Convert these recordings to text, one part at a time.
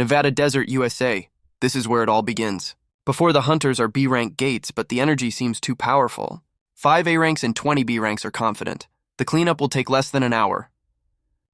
Nevada Desert, USA. This is where it all begins. Before the hunters are B-rank gates, but the energy seems too powerful. 5 A ranks and 20 B ranks are confident. The cleanup will take less than an hour.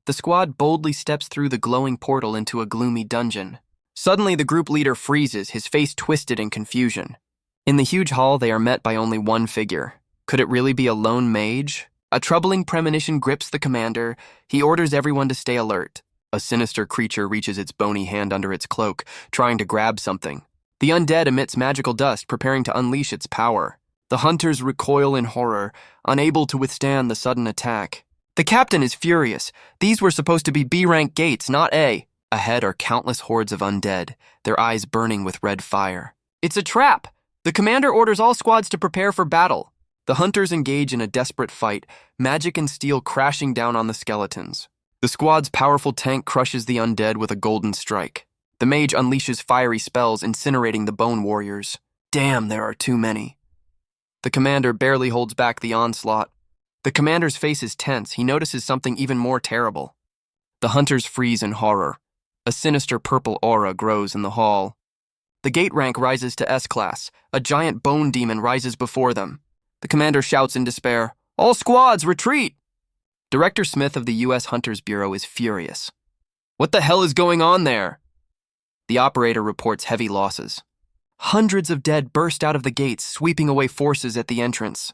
The squad boldly steps through the glowing portal into a gloomy dungeon. Suddenly, the group leader freezes, his face twisted in confusion. In the huge hall, they are met by only one figure. Could it really be a lone mage? A troubling premonition grips the commander. He orders everyone to stay alert. A sinister creature reaches its bony hand under its cloak, trying to grab something. The undead emits magical dust, preparing to unleash its power. The hunters recoil in horror, unable to withstand the sudden attack. The captain is furious. These were supposed to be B-rank gates, not A. Ahead are countless hordes of undead, their eyes burning with red fire. It's a trap! The commander orders all squads to prepare for battle. The hunters engage in a desperate fight, magic and steel crashing down on the skeletons. The squad's powerful tank crushes the undead with a golden strike. The mage unleashes fiery spells, incinerating the bone warriors. Damn, there are too many. The commander barely holds back the onslaught. The commander's face is tense. He notices something even more terrible. The hunters freeze in horror. A sinister purple aura grows in the hall. The gate rank rises to S-class. A giant bone demon rises before them. The commander shouts in despair, "All squads, retreat!" Director Smith of the U.S. Hunters Bureau is furious. What the hell is going on there? The operator reports heavy losses. Hundreds of dead burst out of the gates, sweeping away forces at the entrance.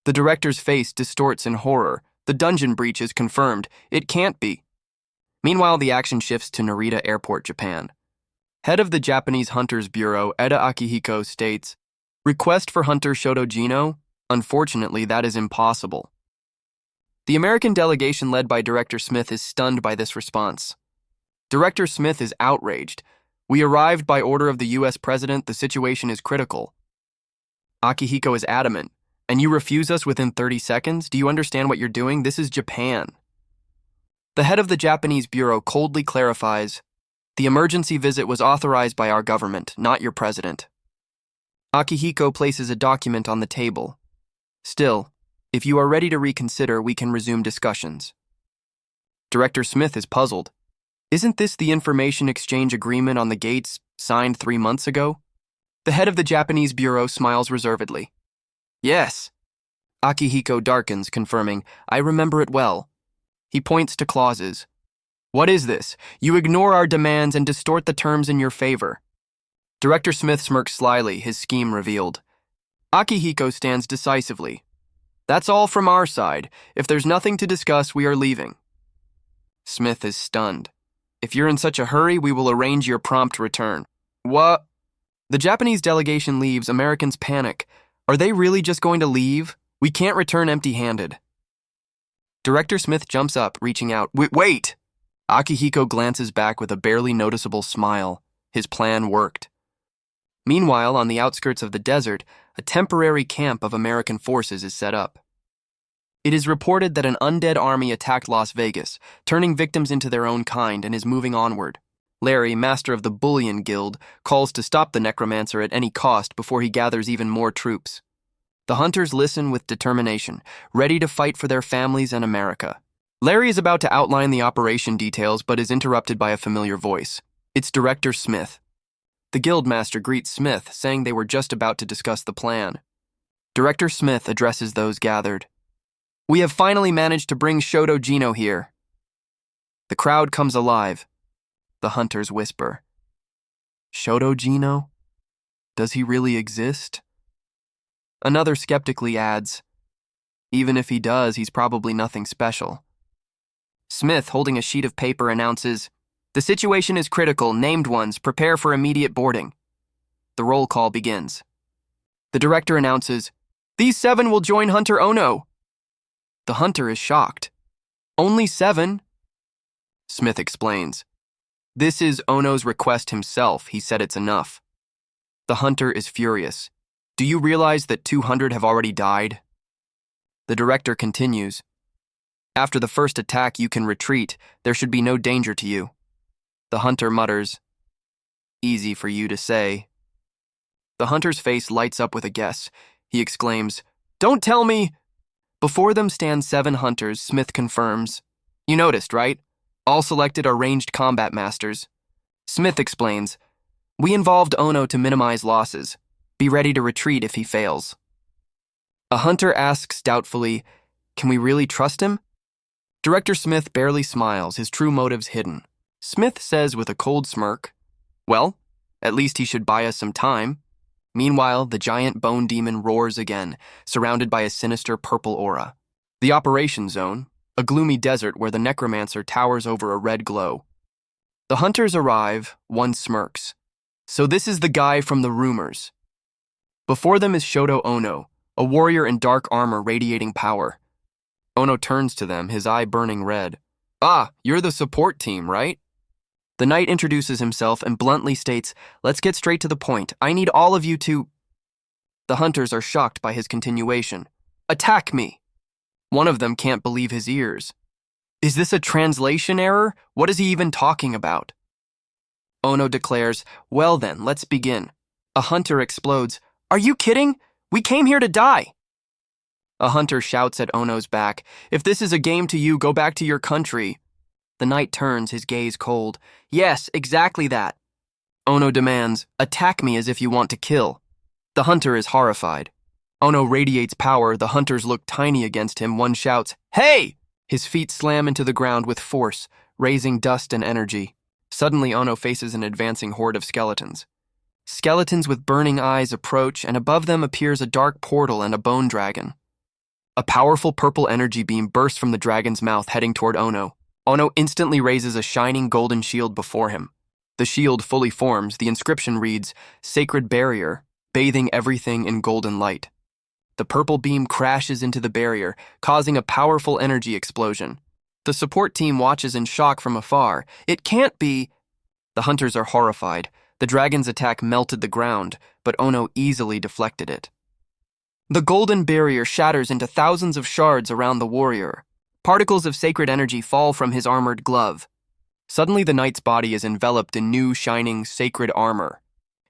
The director's face distorts in horror. The dungeon breach is confirmed. It can't be. Meanwhile, the action shifts to Narita Airport, Japan. Head of the Japanese Hunters Bureau, Eda Akihiko, states, "Request for Hunter Shoto. Unfortunately, that is impossible." The American delegation led by Director Smith is stunned by this response. Director Smith is outraged. "We arrived by order of the U.S. President. The situation is critical." Akihiko is adamant. "And you refuse us within 30 seconds? Do you understand what you're doing? This is Japan." The head of the Japanese Bureau coldly clarifies, "The emergency visit was authorized by our government, not your president." Akihiko places a document on the table. "Still, if you are ready to reconsider, we can resume discussions." Director Smith is puzzled. Isn't this the information exchange agreement on the gates signed 3 months ago? The head of the Japanese Bureau smiles reservedly. "Yes." Akihiko darkens, confirming, "I remember it well." He points to clauses. "What is this? You ignore our demands and distort the terms in your favor." Director Smith smirks slyly, his scheme revealed. Akihiko stands decisively. "That's all from our side. If there's nothing to discuss, we are leaving." Smith is stunned. "If you're in such a hurry, we will arrange your prompt return." What? The Japanese delegation leaves. Americans panic. Are they really just going to leave? We can't return empty-handed. Director Smith jumps up, reaching out. Wait! Akihiko glances back with a barely noticeable smile. His plan worked. Meanwhile, on the outskirts of the desert, a temporary camp of American forces is set up. It is reported that an undead army attacked Las Vegas, turning victims into their own kind, and is moving onward. Larry, master of the Bullion Guild, calls to stop the necromancer at any cost before he gathers even more troops. The hunters listen with determination, ready to fight for their families and America. Larry is about to outline the operation details but is interrupted by a familiar voice. It's Director Smith. The guildmaster greets Smith, saying they were just about to discuss the plan. Director Smith addresses those gathered. "We have finally managed to bring Shoto here." The crowd comes alive. The hunters whisper. "Shoto? Does he really exist?" Another skeptically adds, "Even if he does, he's probably nothing special." Smith, holding a sheet of paper, announces, "The situation is critical. Named ones, prepare for immediate boarding." The roll call begins. The director announces, "These 7 will join Hunter Ono." The hunter is shocked. "Only 7? Smith explains. "This is Ono's request himself. He said it's enough." The hunter is furious. "Do you realize that 200 have already died?" The director continues. "After the first attack, you can retreat. There should be no danger to you." The hunter mutters, "Easy for you to say." The hunter's face lights up with a guess. He exclaims, "Don't tell me!" Before them stand 7 hunters, Smith confirms. "You noticed, right? All selected are ranged combat masters. Smith explains, "We involved Ono to minimize losses. Be ready to retreat if he fails." A hunter asks doubtfully, "Can we really trust him?" Director Smith barely smiles, his true motives hidden. Smith says with a cold smirk, "Well, at least he should buy us some time." Meanwhile, the giant bone demon roars again, surrounded by a sinister purple aura. The operation zone, a gloomy desert where the necromancer towers over a red glow. The hunters arrive, one smirks. "So this is the guy from the rumors." Before them is Shoto Ono, a warrior in dark armor radiating power. Ono turns to them, his eye burning red. "Ah, you're the support team, right?" The knight introduces himself and bluntly states, "Let's get straight to the point. I need all of you to—" The hunters are shocked by his continuation. "Attack me!" One of them can't believe his ears. Is this a translation error? What is he even talking about? Ono declares, "Well then, let's begin." A hunter explodes, "Are you kidding? We came here to die!" A hunter shouts at Ono's back, "If this is a game to you, go back to your country." The knight turns, his gaze cold. "Yes, exactly that." Ono demands, "Attack me as if you want to kill." The hunter is horrified. Ono radiates power, the hunters look tiny against him, one shouts, "Hey!" His feet slam into the ground with force, raising dust and energy. Suddenly, Ono faces an advancing horde of skeletons. Skeletons with burning eyes approach, and above them appears a dark portal and a bone dragon. A powerful purple energy beam bursts from the dragon's mouth, heading toward Ono. Ono instantly raises a shining golden shield before him. The shield fully forms, the inscription reads, "Sacred Barrier, bathing everything in golden light." The purple beam crashes into the barrier, causing a powerful energy explosion. The support team watches in shock from afar. "It can't be!" The hunters are horrified. The dragon's attack melted the ground, but Ono easily deflected it. The golden barrier shatters into thousands of shards around the warrior. Particles of sacred energy fall from his armored glove. Suddenly, the knight's body is enveloped in new, shining, sacred armor.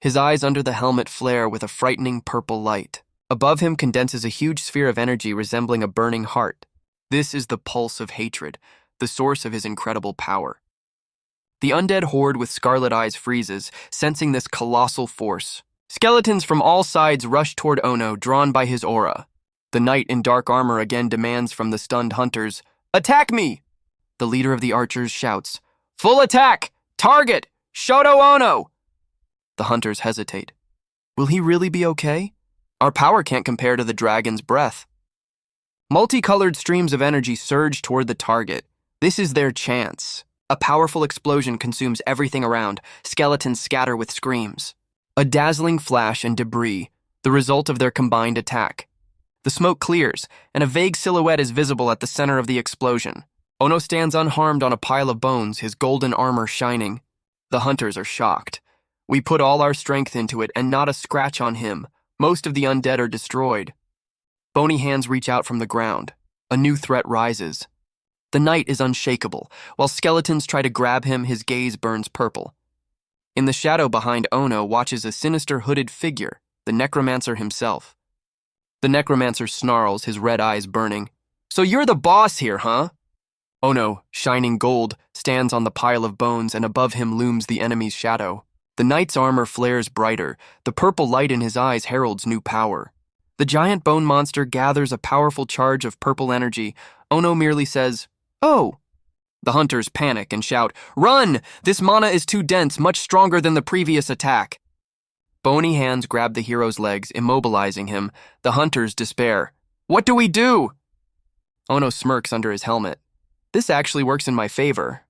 His eyes under the helmet flare with a frightening purple light. Above him condenses a huge sphere of energy resembling a burning heart. This is the pulse of hatred, the source of his incredible power. The undead horde with scarlet eyes freezes, sensing this colossal force. Skeletons from all sides rush toward Ono, drawn by his aura. The knight in dark armor again demands from the stunned hunters, "Attack me!" The leader of the archers shouts, "Full attack! Target! Shoto Ono!" The hunters hesitate. Will he really be okay? Our power can't compare to the dragon's breath. Multicolored streams of energy surge toward the target. This is their chance. A powerful explosion consumes everything around. Skeletons scatter with screams. A dazzling flash and debris, the result of their combined attack. The smoke clears, and a vague silhouette is visible at the center of the explosion. Ono stands unharmed on a pile of bones, his golden armor shining. The hunters are shocked. We put all our strength into it, and not a scratch on him. Most of the undead are destroyed. Bony hands reach out from the ground. A new threat rises. The knight is unshakable. While skeletons try to grab him, his gaze burns purple. In the shadow behind Ono watches a sinister hooded figure, the necromancer himself. The necromancer snarls, his red eyes burning. "So you're the boss here, huh?" Ono, shining gold, stands on the pile of bones, and above him looms the enemy's shadow. The knight's armor flares brighter. The purple light in his eyes heralds new power. The giant bone monster gathers a powerful charge of purple energy. Ono merely says, "Oh." The hunters panic and shout, "Run! This mana is too dense, much stronger than the previous attack." Bony hands grab the hero's legs, immobilizing him. The hunters despair. "What do we do?" Ono smirks under his helmet. "This actually works in my favor."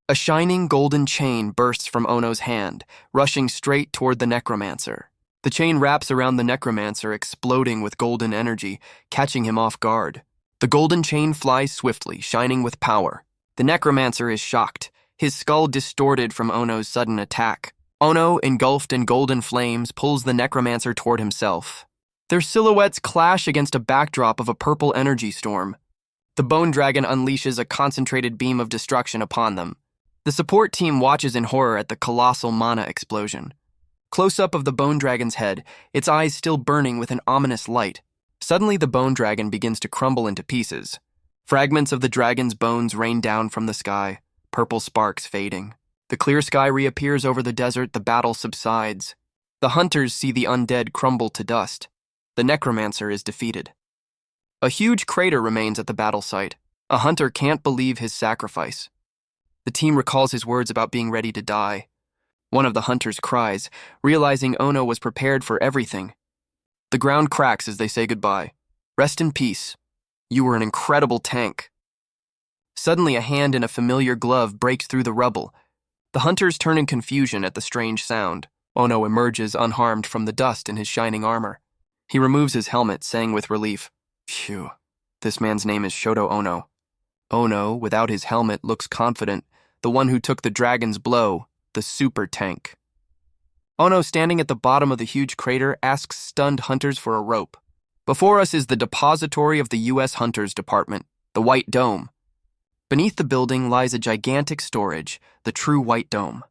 A shining golden chain bursts from Ono's hand, rushing straight toward the necromancer. The chain wraps around the necromancer, exploding with golden energy, catching him off guard. The golden chain flies swiftly, shining with power. The necromancer is shocked, his skull distorted from Ono's sudden attack. Ono, engulfed in golden flames, pulls the necromancer toward himself. Their silhouettes clash against a backdrop of a purple energy storm. The bone dragon unleashes a concentrated beam of destruction upon them. The support team watches in horror at the colossal mana explosion. Close-up of the bone dragon's head, its eyes still burning with an ominous light. Suddenly, the bone dragon begins to crumble into pieces. Fragments of the dragon's bones rain down from the sky, purple sparks fading. The The clear sky reappears over the desert, the battle subsides. The hunters see the undead crumble to dust. The necromancer is defeated. A huge crater remains at the battle site. A hunter can't believe his sacrifice. The team recalls his words about being ready to die. One of the hunters cries, realizing Ono was prepared for everything. The ground cracks as they say goodbye. Rest in peace. You were an incredible tank. Suddenly, a hand in a familiar glove breaks through the rubble. The hunters turn in confusion at the strange sound. Ono emerges unharmed from the dust in his shining armor. He removes his helmet, saying with relief, "Phew, this man's name is Shoto Ono." Ono, without his helmet, looks confident, the one who took the dragon's blow, the super tank. Ono, standing at the bottom of the huge crater, asks stunned hunters for a rope. Before us is the depository of the U.S. Hunters Department, the White Dome. Beneath the building lies a gigantic storage, the true White Dome.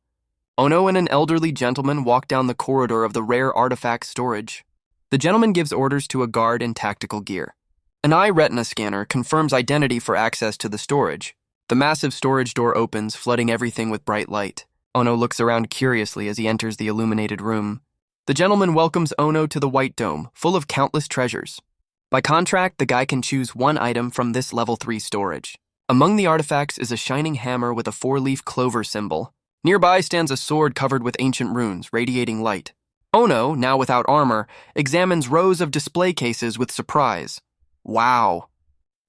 Ono and an elderly gentleman walk down the corridor of the rare artifact storage. The gentleman gives orders to a guard in tactical gear. An eye retina scanner confirms identity for access to the storage. The massive storage door opens, flooding everything with bright light. Ono looks around curiously as he enters the illuminated room. The gentleman welcomes Ono to the White Dome, full of countless treasures. By contract, the guy can choose one item from this level 3 storage. Among the artifacts is a shining hammer with a 4-leaf clover symbol. Nearby stands a sword covered with ancient runes, radiating light. Ono, now without armor, examines rows of display cases with surprise. Wow.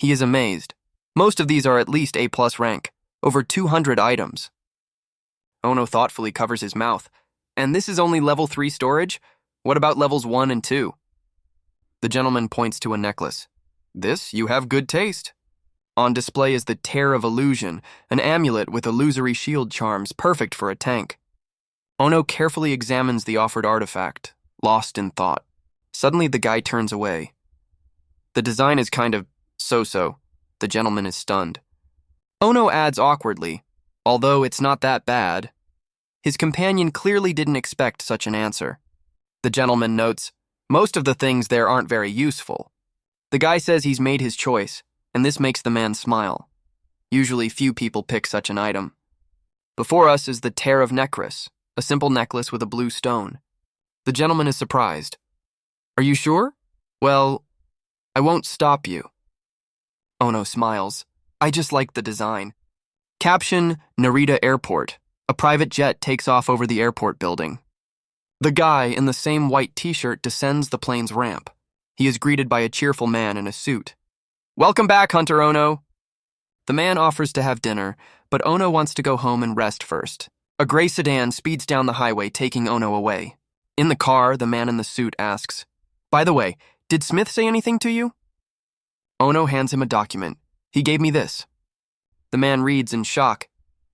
He is amazed. Most of these are at least A+ rank, over 200 items. Ono thoughtfully covers his mouth. And this is only level 3 storage? What about levels 1 and 2? The gentleman points to a necklace. This, you have good taste. On display is the Tear of Illusion, an amulet with illusory shield charms perfect for a tank. Ono carefully examines the offered artifact, lost in thought. Suddenly the guy turns away. The design is kind of so-so. The gentleman is stunned. Ono adds awkwardly, although it's not that bad. His companion clearly didn't expect such an answer. The gentleman notes, most of the things there aren't very useful. The guy says he's made his choice, and this makes the man smile. Usually few people pick such an item. Before us is the Tear of Necros, a simple necklace with a blue stone. The gentleman is surprised. Are you sure? Well, I won't stop you. Ono smiles. I just like the design. Caption, Narita Airport. A private jet takes off over the airport building. The guy in the same white t-shirt descends the plane's ramp. He is greeted by a cheerful man in a suit. Welcome back, Hunter Ono. The man offers to have dinner, but Ono wants to go home and rest first. A gray sedan speeds down the highway, taking Ono away. In the car, the man in the suit asks, by the way, did Smith say anything to you? Ono hands him a document. He gave me this. The man reads in shock.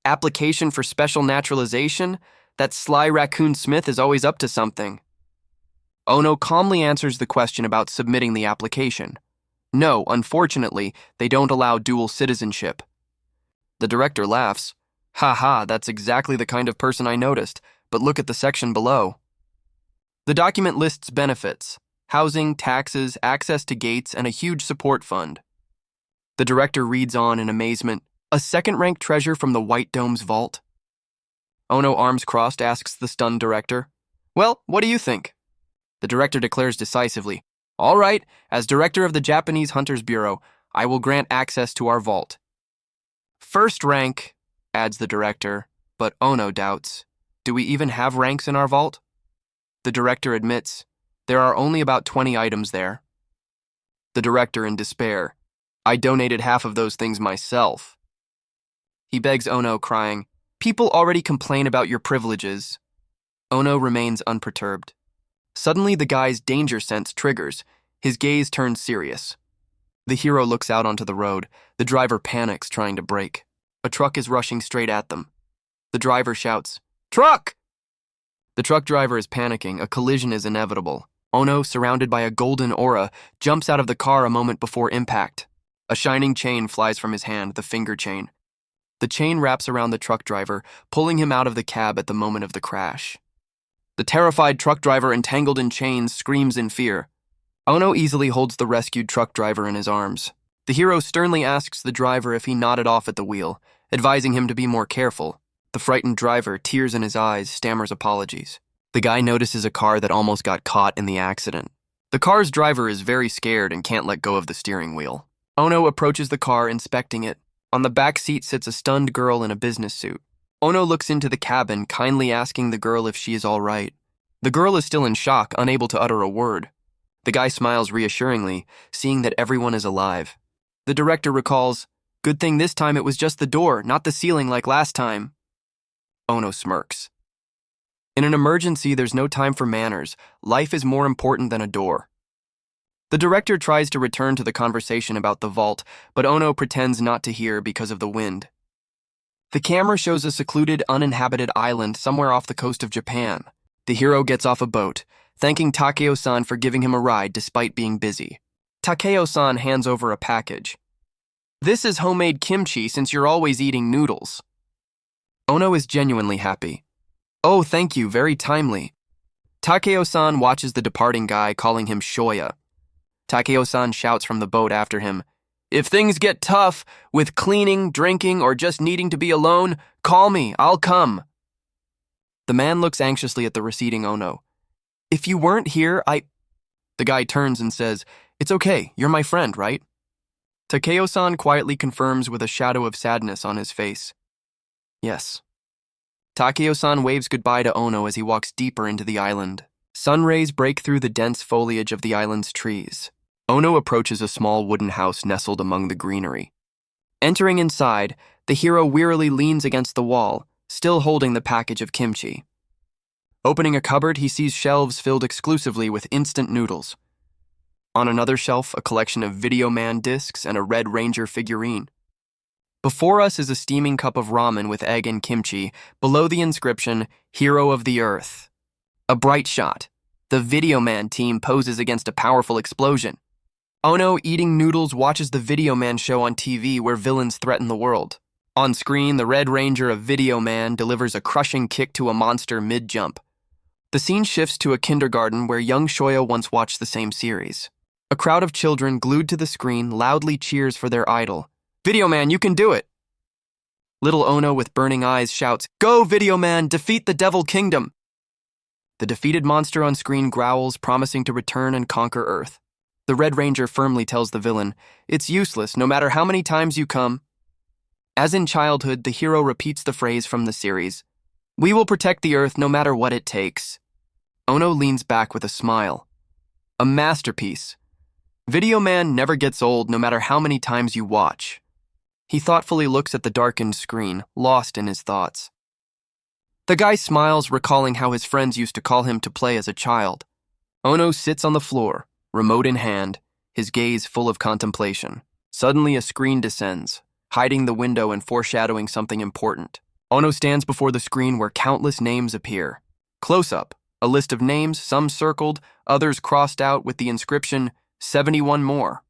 Application for special naturalization? That sly raccoon Smith is always up to something. Ono calmly answers the question about submitting the application. No, unfortunately, they don't allow dual citizenship. The director laughs. Ha, that's exactly the kind of person I noticed, but look at the section below. The document lists benefits, housing, taxes, access to gates, and a huge support fund. The director reads on in amazement. A second-rank treasure from the White Dome's vault? Ono, arms crossed, asks the stunned director. Well, what do you think? The director declares decisively, all right, as director of the Japanese Hunters Bureau, I will grant access to our vault. First rank, adds the director, but Ono doubts. Do we even have ranks in our vault? The director admits, there are only about 20 items there. The director in despair, I donated half of those things myself. He begs Ono, crying, people already complain about your privileges. Ono remains unperturbed. Suddenly, the guy's danger sense triggers. His gaze turns serious. The hero looks out onto the road. The driver panics, trying to brake. A truck is rushing straight at them. The driver shouts, Truck! The truck driver is panicking. A collision is inevitable. Ono, surrounded by a golden aura, jumps out of the car a moment before impact. A shining chain flies from his hand, the finger chain. The chain wraps around the truck driver, pulling him out of the cab at the moment of the crash. The terrified truck driver, entangled in chains, screams in fear. Ono easily holds the rescued truck driver in his arms. The hero sternly asks the driver if he nodded off at the wheel, advising him to be more careful. The frightened driver, tears in his eyes, stammers apologies. The guy notices a car that almost got caught in the accident. The car's driver is very scared and can't let go of the steering wheel. Ono approaches the car, inspecting it. On the back seat sits a stunned girl in a business suit. Ono looks into the cabin, kindly asking the girl if she is all right. The girl is still in shock, unable to utter a word. The guy smiles reassuringly, seeing that everyone is alive. The director recalls, "Good thing this time it was just the door, not the ceiling like last time." Ono smirks. In an emergency, there's no time for manners. Life is more important than a door. The director tries to return to the conversation about the vault, but Ono pretends not to hear because of the wind. The camera shows a secluded, uninhabited island somewhere off the coast of Japan. The hero gets off a boat, thanking Takeo-san for giving him a ride despite being busy. Takeo-san hands over a package. "This is homemade kimchi since you're always eating noodles." Ono is genuinely happy. "Oh, thank you, very timely." Takeo-san watches the departing guy, calling him Shoya. Takeo-san shouts from the boat after him, "If things get tough, with cleaning, drinking, or just needing to be alone, call me, I'll come." The man looks anxiously at the receding Ono. "If you weren't here, The guy turns and says, "It's okay, you're my friend, right?" Takeo-san quietly confirms with a shadow of sadness on his face. "Yes." Takeo-san waves goodbye to Ono as he walks deeper into the island. Sun rays break through the dense foliage of the island's trees. Ono approaches a small wooden house nestled among the greenery. Entering inside, the hero wearily leans against the wall, still holding the package of kimchi. Opening a cupboard, he sees shelves filled exclusively with instant noodles. On another shelf, a collection of Video Man discs and a Red Ranger figurine. Before us is a steaming cup of ramen with egg and kimchi, below the inscription, "Hero of the Earth." A bright shot. The Video Man team poses against a powerful explosion. Ono, eating noodles, watches the Video Man show on TV where villains threaten the world. On screen, the Red Ranger of Video Man delivers a crushing kick to a monster mid-jump. The scene shifts to a kindergarten where young Shoya once watched the same series. A crowd of children glued to the screen loudly cheers for their idol. "Video Man, you can do it!" Little Ono with burning eyes shouts, "Go, Video Man, defeat the Devil Kingdom!" The defeated monster on screen growls, promising to return and conquer Earth. The Red Ranger firmly tells the villain, "It's useless, no matter how many times you come." As in childhood, the hero repeats the phrase from the series, "We will protect the Earth no matter what it takes." Ono leans back with a smile. A masterpiece. Video Man never gets old no matter how many times you watch. He thoughtfully looks at the darkened screen, lost in his thoughts. The guy smiles, recalling how his friends used to call him to play as a child. Ono sits on the floor, remote in hand, his gaze full of contemplation. Suddenly a screen descends, hiding the window and foreshadowing something important. Ono stands before the screen where countless names appear. Close up, a list of names, some circled, others crossed out with the inscription, 71 more.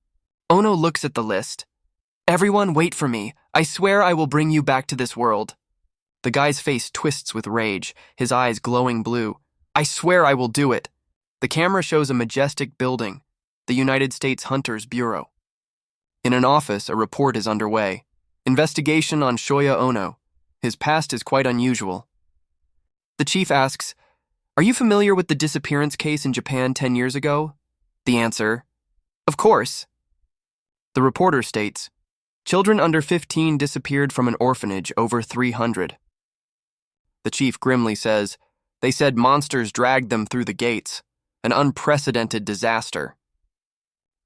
Ono looks at the list. "Everyone, wait for me. I swear I will bring you back to this world." The guy's face twists with rage, his eyes glowing blue. "I swear I will do it." The camera shows a majestic building, the United States Hunters Bureau. In an office, a report is underway. Investigation on Shoya Ono. His past is quite unusual. The chief asks, "Are you familiar with the disappearance case in Japan 10 years ago?" The answer, "Of course." The reporter states, "Children under 15 disappeared from an orphanage, over 300. The chief grimly says, "They said monsters dragged them through the gates. An unprecedented disaster."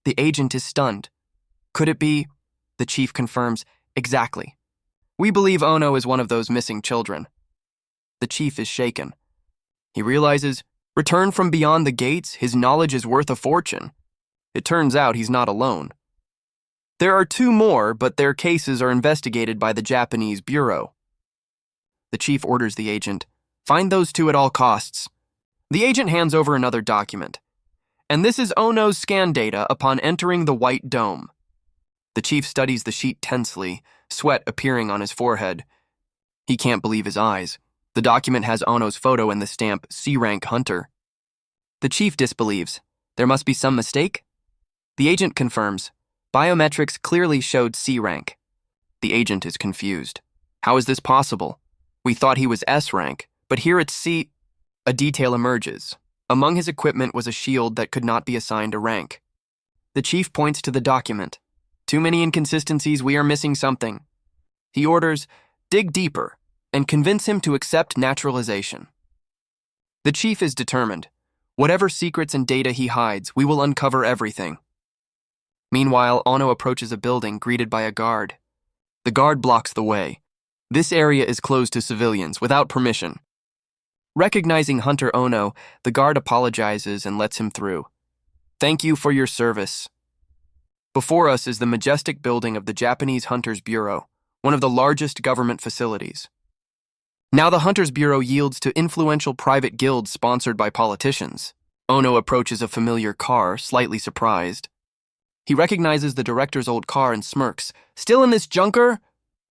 The agent is stunned. "Could it be?" The chief confirms, "Exactly. We believe Ono is one of those missing children." The chief is shaken. He realizes, returned from beyond the gates, his knowledge is worth a fortune. It turns out he's not alone. There are 2 more, but their cases are investigated by the Japanese Bureau. The chief orders the agent, "Find those 2 at all costs." The agent hands over another document. And this is Ono's scan data upon entering the White Dome. The chief studies the sheet tensely, sweat appearing on his forehead. He can't believe his eyes. The document has Ono's photo and the stamp C-Rank Hunter. The chief disbelieves. There must be some mistake? The agent confirms. Biometrics clearly showed C-Rank. The agent is confused. How is this possible? We thought he was S rank, but here it's C. A detail emerges. Among his equipment was a shield that could not be assigned a rank. The chief points to the document. Too many inconsistencies, we are missing something. He orders, dig deeper, and convince him to accept naturalization. The chief is determined. Whatever secrets and data he hides, we will uncover everything. Meanwhile, Ono approaches a building greeted by a guard. The guard blocks the way. This area is closed to civilians without permission. Recognizing Hunter Ono, the guard apologizes and lets him through. Thank you for your service. Before us is the majestic building of the Japanese Hunters Bureau, one of the largest government facilities. Now the Hunters Bureau yields to influential private guilds sponsored by politicians. Ono approaches a familiar car, slightly surprised. He recognizes the director's old car and smirks. Still in this junker?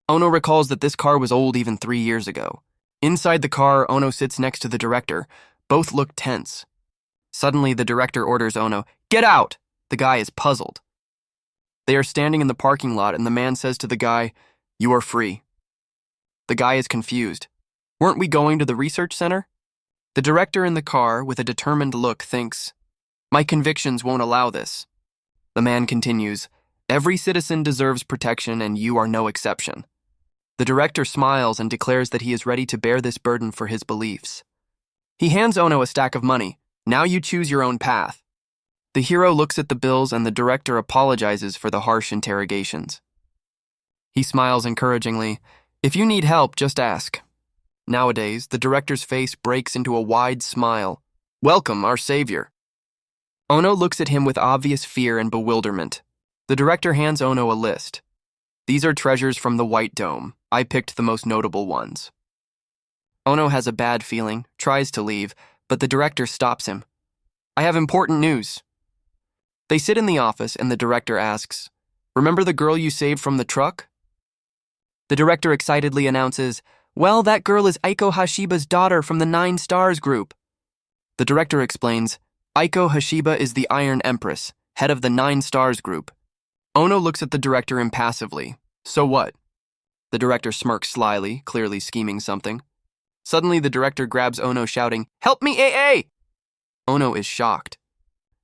Ono recalls that this car was old even 3 years ago. Inside the car, Ono sits next to the director. Both look tense. Suddenly, the director orders Ono, "Get out!" The guy is puzzled. They are standing in the parking lot and the man says to the guy, "You are free." The guy is confused. Weren't we going to the research center? The director in the car, with a determined look, thinks, my convictions won't allow this. The man continues, every citizen deserves protection and you are no exception. The director smiles and declares that he is ready to bear this burden for his beliefs. He hands Ono a stack of money. Now you choose your own path. The hero looks at the bills and the director apologizes for the harsh interrogations. He smiles encouragingly. If you need help, just ask. Nowadays, the director's face breaks into a wide smile. Welcome, our savior. Ono looks at him with obvious fear and bewilderment. The director hands Ono a list. These are treasures from the White Dome. I picked the most notable ones. Ono has a bad feeling, tries to leave, but the director stops him. I have important news. They sit in the office and the director asks, remember the girl you saved from the truck? The director excitedly announces, well, that girl is Aiko Hashiba's daughter from the 9 Stars group. The director explains, Aiko Hashiba is the Iron Empress, head of the 9 Stars group. Ono looks at the director impassively. So what? The director smirks slyly, clearly scheming something. Suddenly, the director grabs Ono, shouting, help me, AA! Ono is shocked.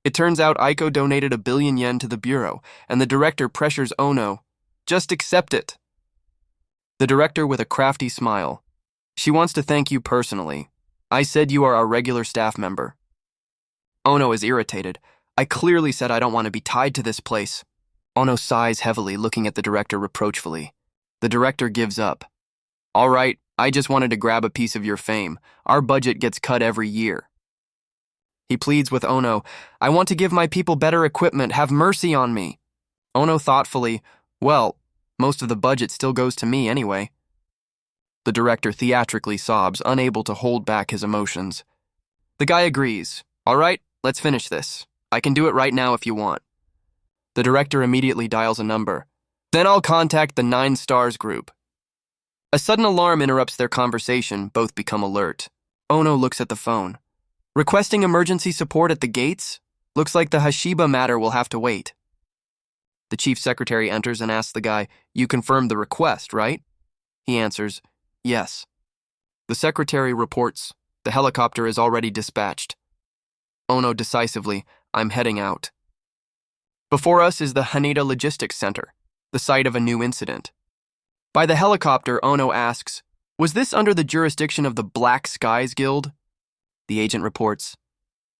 It turns out Aiko donated 1 billion yen to the Bureau, and the director pressures Ono. Just accept it. The director with a crafty smile. She wants to thank you personally. I said you are our regular staff member. Ono is irritated. I clearly said I don't want to be tied to this place. Ono sighs heavily, looking at the director reproachfully. The director gives up. All right, I just wanted to grab a piece of your fame. Our budget gets cut every year. He pleads with Ono, I want to give my people better equipment, have mercy on me. Ono thoughtfully, well, most of the budget still goes to me anyway. The director theatrically sobs, unable to hold back his emotions. The guy agrees. All right, let's finish this. I can do it right now if you want. The director immediately dials a number. Then I'll contact the 9 Stars group. A sudden alarm interrupts their conversation. Both become alert. Ono looks at the phone. Requesting emergency support at the gates? Looks like the Hashiba matter will have to wait. The chief secretary enters and asks the guy, you confirmed the request, right? He answers, yes. The secretary reports, the helicopter is already dispatched. Ono decisively, I'm heading out. Before us is the Haneda Logistics Center, the site of a new incident. By the helicopter, Ono asks, was this under the jurisdiction of the Black Skies Guild? The agent reports,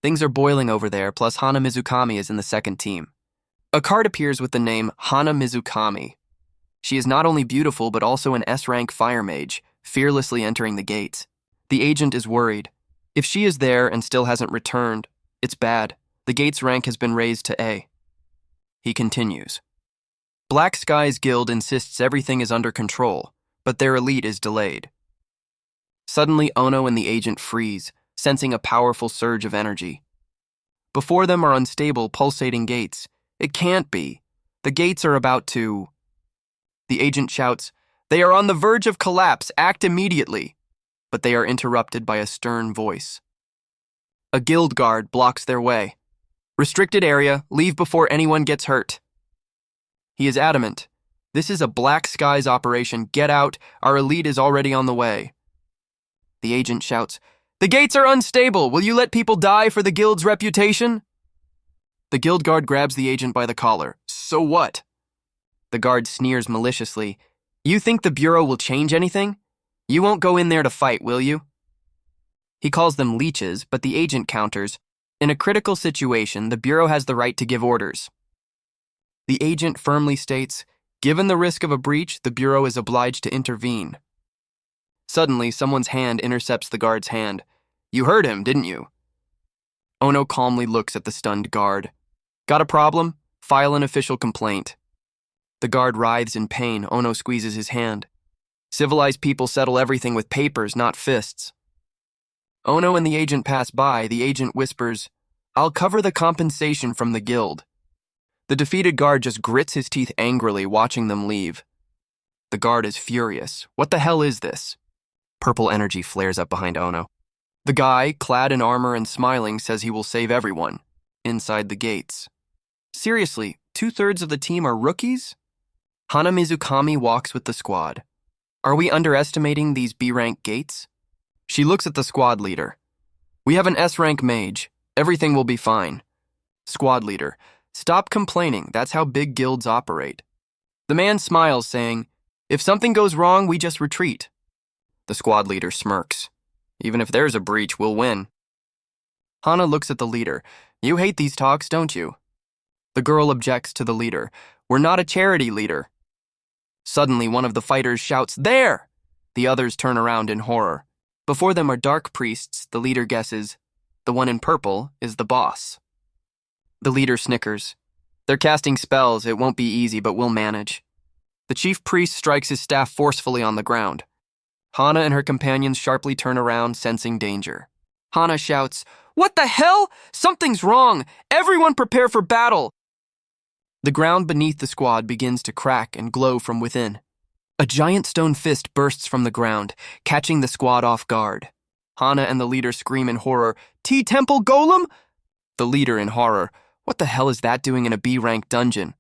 things are boiling over there, plus Hana Mizukami is in the second team. A card appears with the name Hana Mizukami. She is not only beautiful, but also an S-rank fire mage, fearlessly entering the gates. The agent is worried. If she is there and still hasn't returned, it's bad. The gate's rank has been raised to A. He continues. Black Skies Guild insists everything is under control, but their elite is delayed. Suddenly, Ono and the agent freeze, sensing a powerful surge of energy. Before them are unstable, pulsating gates. It can't be. The gates are about to... The agent shouts, they are on the verge of collapse, act immediately. But they are interrupted by a stern voice. A guild guard blocks their way. Restricted area, leave before anyone gets hurt. He is adamant. This is a Black Skies operation, get out, our elite is already on the way. The agent shouts, "The gates are unstable! Will you let people die for the guild's reputation?" The guild guard grabs the agent by the collar. "So what?" The guard sneers maliciously. "You think the Bureau will change anything? You won't go in there to fight, will you?" He calls them leeches, but the agent counters, "In a critical situation, the Bureau has the right to give orders." The agent firmly states, "Given the risk of a breach, the Bureau is obliged to intervene." Suddenly, someone's hand intercepts the guard's hand. "You heard him, didn't you?" Ono calmly looks at the stunned guard. "Got a problem? File an official complaint." The guard writhes in pain. Ono squeezes his hand. "Civilized people settle everything with papers, not fists." Ono and the agent pass by. The agent whispers, "I'll cover the compensation from the guild." The defeated guard just grits his teeth angrily, watching them leave. The guard is furious. "What the hell is this?" Purple energy flares up behind Ono. The guy, clad in armor and smiling, says he will save everyone inside the gates. Seriously, 2/3 of the team are rookies? Hana Mizukami walks with the squad. Are we underestimating these B-rank gates? She looks at the squad leader. "We have an S-rank mage. Everything will be fine." Squad leader, "Stop complaining. That's how big guilds operate." The man smiles, saying, "If something goes wrong, we just retreat." The squad leader smirks. "Even if there's a breach, we'll win." Hana looks at the leader. "You hate these talks, don't you?" The girl objects to the leader. "We're not a charity, leader." Suddenly, one of the fighters shouts, "There!" The others turn around in horror. Before them are dark priests. The leader guesses. The one in purple is the boss. The leader snickers. "They're casting spells. It won't be easy, but we'll manage." The chief priest strikes his staff forcefully on the ground. Hana and her companions sharply turn around, sensing danger. Hana shouts, "What the hell? Something's wrong! Everyone prepare for battle!" The ground beneath the squad begins to crack and glow from within. A giant stone fist bursts from the ground, catching the squad off guard. Hana and the leader scream in horror, "T-Temple Golem?" The leader in horror, "What the hell is that doing in a B-rank dungeon?"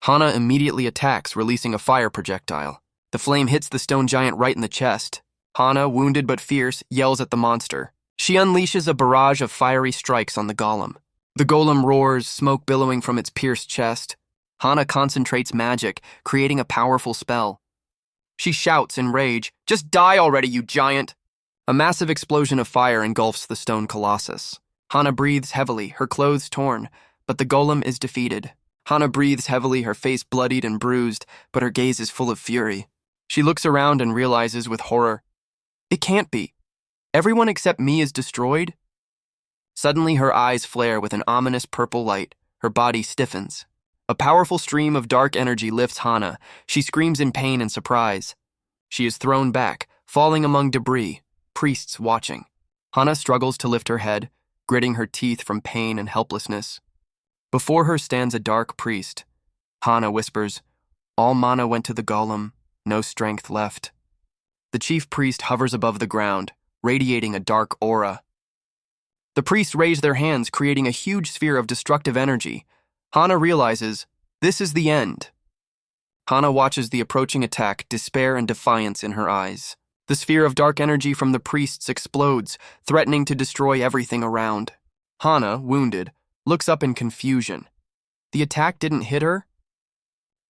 Hana immediately attacks, releasing a fire projectile. The flame hits the stone giant right in the chest. Hana, wounded but fierce, yells at the monster. She unleashes a barrage of fiery strikes on the golem. The golem roars, smoke billowing from its pierced chest. Hana concentrates magic, creating a powerful spell. She shouts in rage, "Just die already, you giant!" A massive explosion of fire engulfs the stone colossus. Hana breathes heavily, her clothes torn, but the golem is defeated. Hana breathes heavily, her face bloodied and bruised, but her gaze is full of fury. She looks around and realizes with horror, "It can't be. Everyone except me is destroyed?" Suddenly, her eyes flare with an ominous purple light. Her body stiffens. A powerful stream of dark energy lifts Hana. She screams in pain and surprise. She is thrown back, falling among debris, priests watching. Hana struggles to lift her head, gritting her teeth from pain and helplessness. Before her stands a dark priest. Hana whispers, "All mana went to the golem, no strength left." The chief priest hovers above the ground, radiating a dark aura. The priests raise their hands, creating a huge sphere of destructive energy. Hana realizes, this is the end. Hana watches the approaching attack, despair and defiance in her eyes. The sphere of dark energy from the priests explodes, threatening to destroy everything around. Hana, wounded, looks up in confusion. The attack didn't hit her?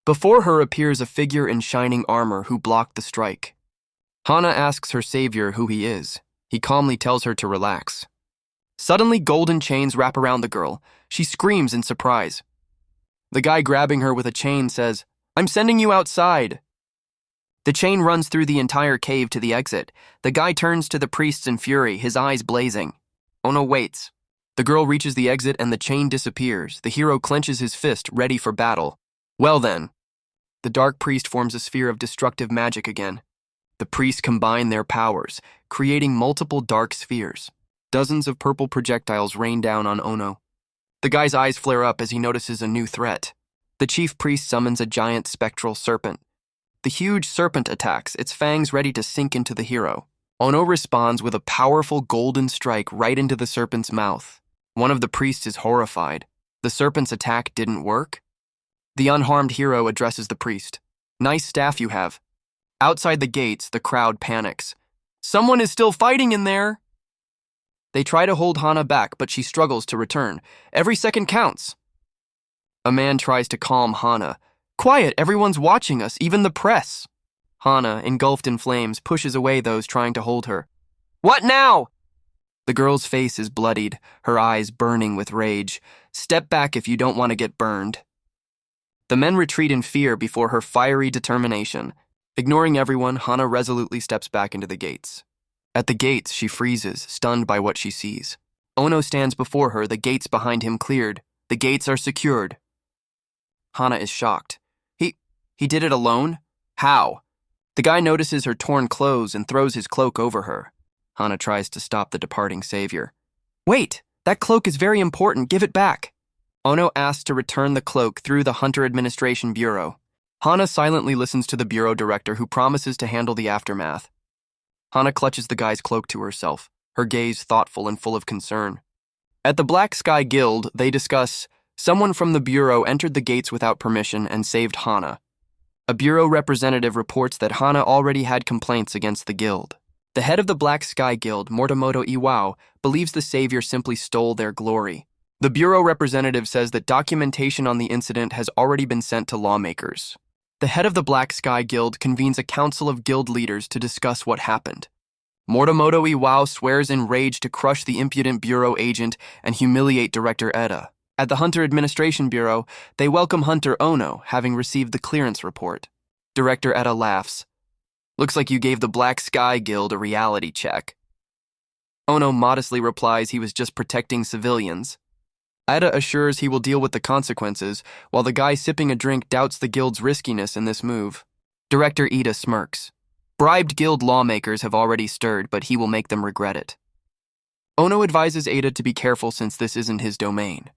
Before her appears a figure in shining armor who blocked the strike. Hana asks her savior who he is. He calmly tells her to relax. Suddenly, golden chains wrap around the girl. She screams in surprise. The guy grabbing her with a chain says, "I'm sending you outside." The chain runs through the entire cave to the exit. The guy turns to the priests in fury, his eyes blazing. Ono waits. The girl reaches the exit and the chain disappears. The hero clenches his fist, ready for battle. Well then. The dark priest forms a sphere of destructive magic again. The priests combine their powers, creating multiple dark spheres. Dozens of purple projectiles rain down on Ono. The guy's eyes flare up as he notices a new threat. The chief priest summons a giant spectral serpent. The huge serpent attacks, its fangs ready to sink into the hero. Ono responds with a powerful golden strike right into the serpent's mouth. One of the priests is horrified. The serpent's attack didn't work? The unharmed hero addresses the priest. "Nice staff you have." Outside the gates, the crowd panics. Someone is still fighting in there. They try to hold Hana back, but she struggles to return. Every second counts. A man tries to calm Hana. Quiet, everyone's watching us, even the press. Hana, engulfed in flames, pushes away those trying to hold her. What now? The girl's face is bloodied, her eyes burning with rage. Step back if you don't want to get burned. The men retreat in fear before her fiery determination. Ignoring everyone, Hana resolutely steps back into the gates. At the gates, she freezes, stunned by what she sees. Ono stands before her, the gates behind him cleared. The gates are secured. Hana is shocked. He did it alone? How? The guy notices her torn clothes and throws his cloak over her. Hana tries to stop the departing savior. Wait, that cloak is very important, give it back. Ono asks to return the cloak through the Hunter Administration Bureau. Hana silently listens to the bureau director who promises to handle the aftermath. Hana clutches the guy's cloak to herself, her gaze thoughtful and full of concern. At the Black Sky Guild, they discuss, someone from the bureau entered the gates without permission and saved Hana. A bureau representative reports that Hana already had complaints against the guild. The head of the Black Sky Guild, Morimoto Iwao, believes the savior simply stole their glory. The bureau representative says that documentation on the incident has already been sent to lawmakers. The head of the Black Sky Guild convenes a council of guild leaders to discuss what happened. Morimoto Iwao swears in rage to crush the impudent bureau agent and humiliate Director Eda. At the Hunter Administration Bureau, they welcome Hunter Ono, having received the clearance report. Director Eda laughs. Looks like you gave the Black Sky Guild a reality check. Ono modestly replies he was just protecting civilians. Eda assures he will deal with the consequences, while the guy sipping a drink doubts the guild's riskiness in this move. Director Eda smirks. Bribed guild lawmakers have already stirred, but he will make them regret it. Ono advises Eda to be careful since this isn't his domain.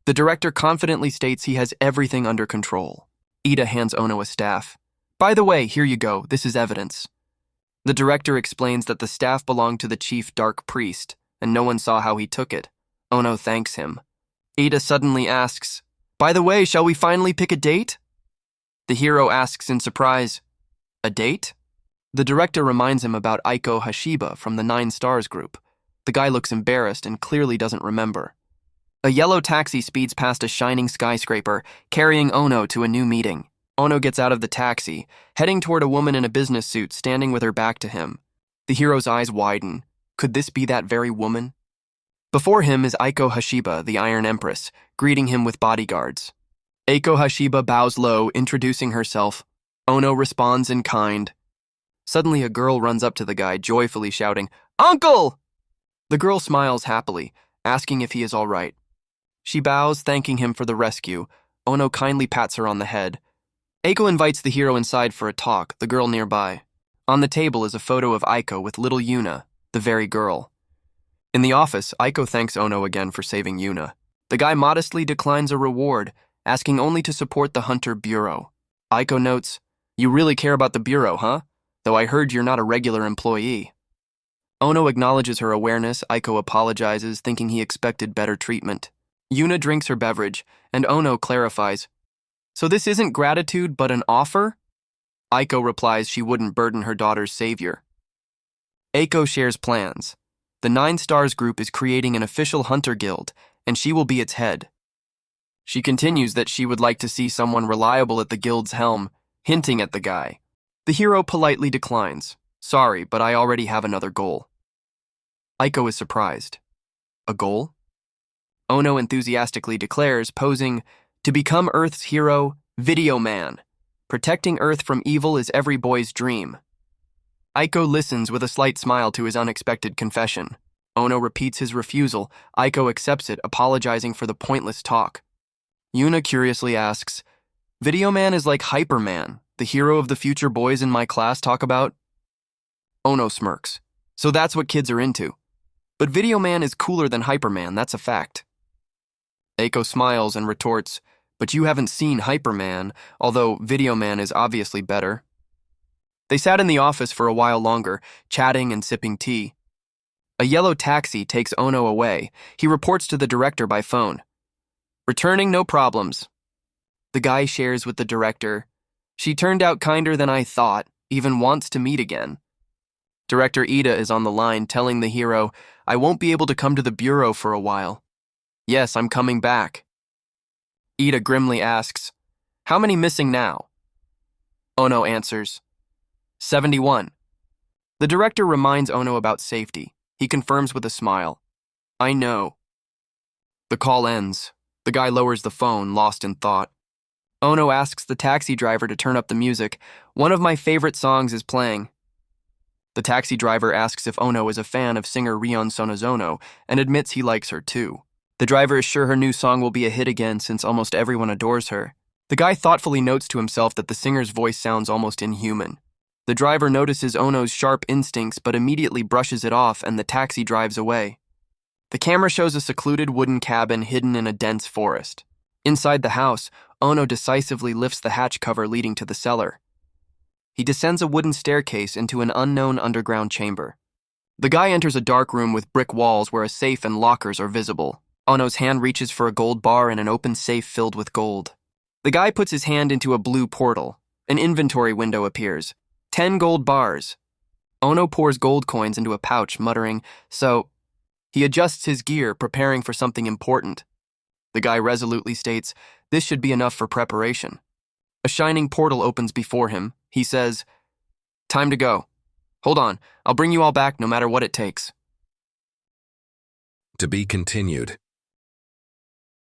The director confidently states he has everything under control. Eda hands Ono a staff. By the way, here you go, this is evidence. The director explains that the staff belonged to the chief dark priest, and no one saw how he took it. Ono thanks him. Eda suddenly asks, by the way, shall we finally pick a date? The hero asks in surprise, a date? The director reminds him about Aiko Hashiba from the 9 Stars group. The guy looks embarrassed and clearly doesn't remember. A yellow taxi speeds past a shining skyscraper, carrying Ono to a new meeting. Ono gets out of the taxi, heading toward a woman in a business suit standing with her back to him. The hero's eyes widen. Could this be that very woman? Before him is Aiko Hashiba, the Iron Empress, greeting him with bodyguards. Aiko Hashiba bows low, introducing herself. Ono responds in kind. Suddenly a girl runs up to the guy, joyfully shouting, Uncle! The girl smiles happily, asking if he is all right. She bows, thanking him for the rescue. Ono kindly pats her on the head. Aiko invites the hero inside for a talk, the girl nearby. On the table is a photo of Aiko with little Yuna, the very girl. In the office, Aiko thanks Ono again for saving Yuna. The guy modestly declines a reward, asking only to support the Hunter Bureau. Aiko notes, you really care about the Bureau, huh? Though I heard you're not a regular employee. Ono acknowledges her awareness. Aiko apologizes, thinking he expected better treatment. Yuna drinks her beverage, and Ono clarifies, so this isn't gratitude but an offer? Aiko replies she wouldn't burden her daughter's savior. Aiko shares plans. The 9 Stars group is creating an official hunter guild, and she will be its head. She continues that she would like to see someone reliable at the guild's helm, hinting at the guy. The hero politely declines. Sorry, but I already have another goal. Aiko is surprised. A goal? Ono enthusiastically declares, posing, to become Earth's hero, Video Man. Protecting Earth from evil is every boy's dream. Aiko listens with a slight smile to his unexpected confession. Ono repeats his refusal. Aiko accepts it, apologizing for the pointless talk. Yuna curiously asks, Video Man is like Hyperman, the hero of the future boys in my class talk about? Ono smirks. So that's what kids are into. But Video Man is cooler than Hyperman, that's a fact. Aiko smiles and retorts, but you haven't seen Hyperman, although Video Man is obviously better. They sat in the office for a while longer, chatting and sipping tea. A yellow taxi takes Ono away. He reports to the director by phone. Returning, no problems. The guy shares with the director. She turned out kinder than I thought, even wants to meet again. Director Ida is on the line telling the hero, I won't be able to come to the bureau for a while. Yes, I'm coming back. Ida grimly asks, how many missing now? Ono answers, 71. The director reminds Ono about safety. He confirms with a smile, I know. The call ends. The guy lowers the phone, lost in thought. Ono asks the taxi driver to turn up the music. One of my favorite songs is playing. The taxi driver asks if Ono is a fan of singer Rion Sonozono and admits he likes her too. The driver is sure her new song will be a hit again since almost everyone adores her. The guy thoughtfully notes to himself that the singer's voice sounds almost inhuman. The driver notices Ono's sharp instincts but immediately brushes it off and the taxi drives away. The camera shows a secluded wooden cabin hidden in a dense forest. Inside the house, Ono decisively lifts the hatch cover leading to the cellar. He descends a wooden staircase into an unknown underground chamber. The guy enters a dark room with brick walls where a safe and lockers are visible. Ono's hand reaches for a gold bar in an open safe filled with gold. The guy puts his hand into a blue portal. An inventory window appears. 10 gold bars. Ono pours gold coins into a pouch, muttering, so... He adjusts his gear, preparing for something important. The guy resolutely states, this should be enough for preparation. A shining portal opens before him. He says, time to go. Hold on, I'll bring you all back no matter what it takes. To be continued.